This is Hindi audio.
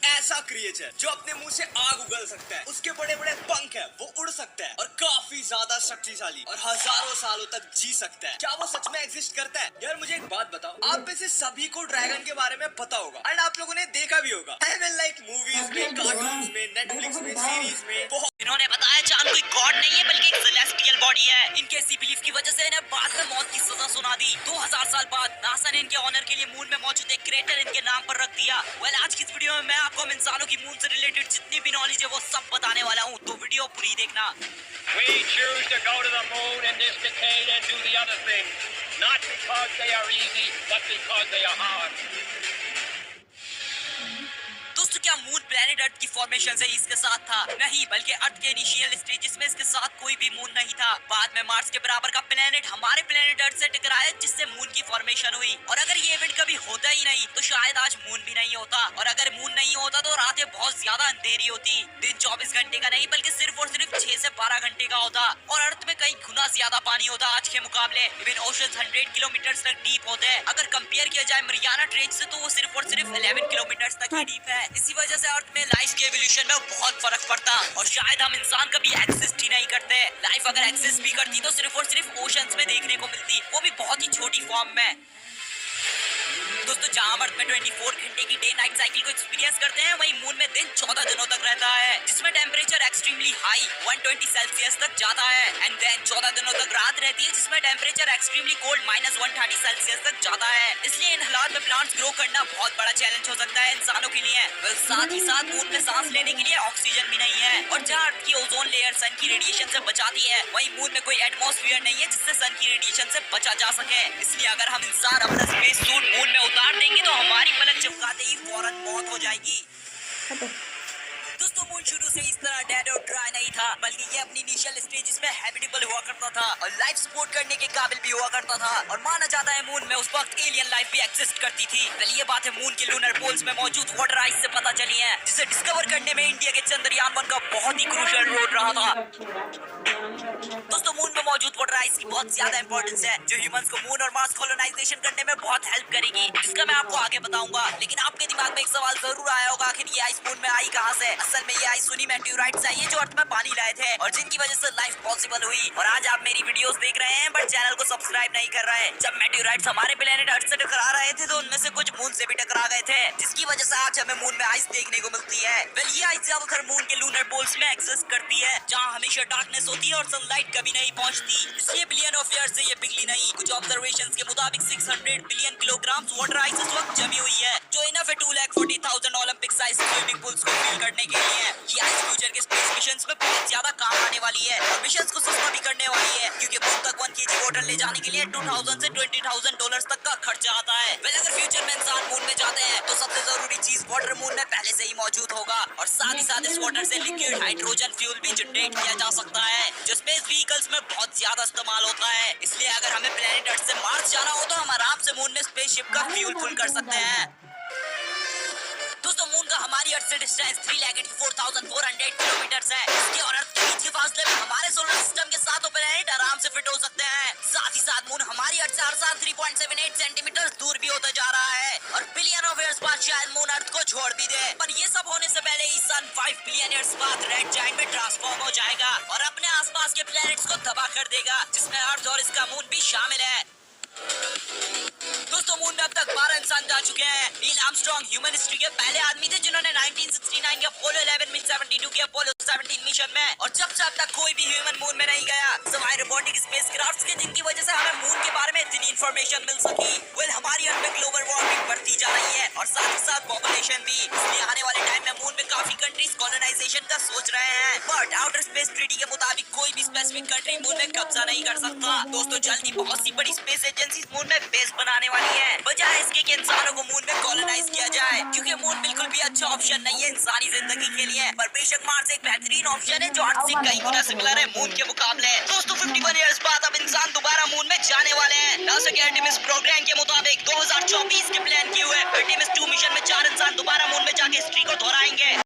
ऐसा क्रिएचर जो अपने मुंह से आग उगल सकता है, उसके बड़े बड़े पंख है, वो उड़ सकता है और काफी ज्यादा शक्तिशाली और हजारों सालों तक जी सकता है। क्या वो सच में एग्जिस्ट करता है? यार मुझे एक बात बताओ, आप में से सभी को ड्रैगन के बारे में पता होगा एंड आप लोगों ने देखा भी होगा। आई मीन लाइक मूवीज में, कार्टून्स में, नेटफ्लिक्स में, सीरीज में बहुत। इन्होंने बताया चांद कोई गॉड नहीं है बल्कि एक सेलेस्टियल बॉडी है। इनके इसी बिलीफ की वजह से इन्हें बाद में मौत की सजा सुना दी। 2000 साल बाद नासा ने इनके ऑनर के लिए मून में मौजूद एक क्रेटर इनके नाम पर रख दिया। वेल आज की इस वीडियो में मैं आपको इंसानों की मून से रिलेटेड जितनी भी नॉलेज है वो सब बताने वाला हूँ, तो वीडियो पूरी देखना। We choose to go to the moon in this decade and do the other things, not because they are easy, but because they are hard. दोस्तों क्या मून प्लेनेट अर्थ की फॉर्मेशन से इसके साथ था? नहीं, बल्कि अर्थ के इनिशियल स्टेजेस में इसके साथ कोई भी मून नहीं था। बाद में मार्स के बराबर का प्लेनेट हमारे प्लेनेट अर्थ से टकराया जिससे मून की फॉर्मेशन हुई। और अगर ये इवेंट कभी होता ही नहीं तो शायद आज मून भी नहीं होता, और अगर मून नहीं होता तो रातें बहुत ज्यादा अंधेरी होती। दिन 24 घंटे का नहीं बल्कि सिर्फ और सिर्फ 6 से 12 घंटे का होता, और अर्थ में कई गुना ज्यादा पानी होता आज के मुकाबले। इवन ओशंस 100 किलोमीटर तक डीप होते हैं। अगर कंपेयर किया जाए मरियाना ट्रेंच से तो वो सिर्फ और सिर्फ 11 किलोमीटर तक ही डीप है। इसी वजह से अर्थ में लाइफ के एवोल्यूशन में बहुत फर्क पड़ता, और शायद हम इंसान कभी एक्सिस्ट ही नहीं करते। लाइफ अगर एक्सिस्ट भी करती तो सिर्फ और सिर्फ ओशंस में देखने को मिलती, वो भी बहुत ही छोटी फॉर्म में। दोस्तों जहां अर्थ में 24 घंटे की डे नाइट साइकिल को एक्सपीरियंस करते हैं, वहीं मून में दिन 14 दिनों तक रहता है, जिसमें टेम्परेचर एक्सट्रीमली हाई 120 सेल्सियस तक जाता है। एंड देन 14 दिनों तक रात रहती है जिसमें टेम्परेचर एक्सट्रीमली कोल्ड -130 सेल्सियस तक जाता है। इसलिए इन हालात में प्लांट्स ग्रो करना बहुत बड़ा चैलेंज हो सकता है इंसानों के लिए। साथ ही साथ मून में सांस लेने के लिए ऑक्सीजन भी नहीं है, और जहाँ अर्थ की ओजोन लेयर सन की रेडिएशन से बचाती है, वहीं मून में कोई एटमॉस्फेयर नहीं है जिससे सन की रेडिएशन से बचा जा सके। इसलिए अगर हम इंसान अपना स्पेस सूट मून में उतार देंगे तो हमारी पलक झपकाते ही फौरन मौत हो जाएगी। दोस्तों मून शुरू से इस तरह डेड और ड्राई नहीं था, बल्कि ये अपनी इनिशियल स्टेजेस में हैबिटेबल हुआ करता था और लाइफ सपोर्ट करने के काबिल भी हुआ करता था। और माना जाता है मून में उस वक्त एलियन लाइफ भी एग्जिस्ट करती थी। पहले ये बात है मून के लूनर पोल्स में मौजूद वाटर आइस से पता चली है, जिसे डिस्कवर करने में इंडिया के चंद्रयान 1 का बहुत ही क्रूशियल रोल रहा था। दोस्तों मून में मौजूद वाटर आइस की बहुत ज्यादा इंपॉर्टेंस है, जो ह्यूमंस को मून और मार्स कॉलोनाइजेशन करने में बहुत हेल्प करेगी, जिसका मैं आपको आगे बताऊंगा। लेकिन आपके दिमाग में एक सवाल जरूर आया होगा, आखिर ये आइस मून में आई कहां से? असल में ये आइस सुनी मेटेओराइट्स आई है जो अर्थ में पानी लाए थे और जिनकी वजह से लाइफ पॉसिबल हुई। और आज आप मेरी वीडियोस देख रहे हैं बट चैनल को सब्सक्राइब नहीं कर रहे हैं। जब मेटेओराइट्स हमारे प्लेनेट अर्थ से टकरा रहे थे तो उनमें से कुछ मून से भी टकरा गए थे, जिसकी वजह से आज हमें मून में आइस देखने को मिलती है। वेल ये आइस ज्यादातर मून के लूनर पोल्स में एग्जिस्ट करती है, जहाँ हमेशा डार्कनेस होती है और सनलाइट कभी नहीं पहुँचती। इसलिए बिलियन ऑफ ईयर्स से ये पिघली नहीं। कुछ ऑब्जर्वेशंस के मुताबिक 600 बिलियन किलोग्राम वाटर आइस इस वक्त जमी हुई है, जो इनफ है 2,40,000 ओलंपिक साइज स्विमिंग पूल्स को फिल करने के लिए। ये आइस फ्यूचर के स्पेस मिशंस में बहुत ज्यादा काम आने वाली है और मिशंस को सस्ता भी करने वाली है, क्योंकि मून तक 1 kg वाटर ले जाने के लिए 2000 से 20,000 डॉलर्स तक का खर्चा आता है। वेल अगर फ्यूचर में इंसान मून में जाते हैं तो सबसे जरूरी चीज वाटर मून में पहले से ही मौजूद होगा, और साथ ही साथ इस वाटर से लिक्विड हाइड्रोजन फ्यूल भी जनरेट किया जा सकता है, जो स्पेस व्हीकल्स में बहुत ज्यादा इस्तेमाल होता है। इसलिए अगर हमें प्लेनेट अर्थ से मार्स जाना हो तो हम आराम से मून में स्पेसशिप का फ्यूल फुल कर सकते हैं। दोस्तों मून का हमारी अर्थ से डिस्टेंस 3,84,400 किलोमीटर है। इसके और अर्थ के बीच के फासले में हमारे सोलर सिस्टम के सातों प्लेनेट आराम से फिट हो सकते हैं। साथ ही साथ मून हमारी अर्थ से हर साल 3.78 सेंटीमीटर दूर भी होता जा रहा है, और बिलियन ऑफ ईयर्स बाद शायद मून अर्थ को छोड़ भी दे। पर ये सब होने से पहले ही सन 5 बिलियन ईयर्स बाद रेड जायंट में ट्रांसफॉर्म हो जाएगा और अपने आसपास के प्लेनेट्स को तबाह कर देगा, जिसमें अर्थ और इसका मून भी शामिल है। दोस्तों मून में अब तक 12 इंसान जा चुके हैं। नील आर्मस्ट्रांग ह्यूमन हिस्ट्री के पहले आदमी थे जिन्होंने 1969 के अपोलो 11 में 72 के अपोलो 17 मिशन में, और जब से अब तक कोई भी ह्यूमन मून में नहीं गया सिवाय रोबोटिक स्पेसक्राफ्ट्स के, जिनकी वजह से हमें मून के बारे में इतनी इंफॉर्मेशन मिल सकी। वेल हमारी अर्थ में ग्लोबल वार्मिंग बढ़ती जा रही है और साथ ही साथ पॉपुलेशन भी, इसलिए आने वाले टाइम में मून में काफी कंट्रीज कॉलोनाइजेशन का सोच रहे हैं। बट आउटर स्पेस ट्रीटी के मुताबिक कोई भी स्पेसिफिक कंट्री मून में कब्जा नहीं कर सकता। दोस्तों जल्दी बहुत सी बड़ी स्पेस एजेंसी मून में बेस बनाने वाली है, बजाय इसके कि इंसानों को मून में कॉलोनाइज किया जाए, क्योंकि मून बिल्कुल भी अच्छा ऑप्शन नहीं है इंसानी जिंदगी के लिए। पर बेशक मार्स एक बेहतरीन ऑप्शन है जो अर्थ से कई गुना सिमिलर है मून के मुकाबले। दोस्तों 51 ईयर्स बाद अब इंसान दोबारा मून में जाने वाले हैं। नासा के आर्टेमिस प्रोग्राम के मुताबिक 2024 के प्लान किए हुए आर्टेमिस 2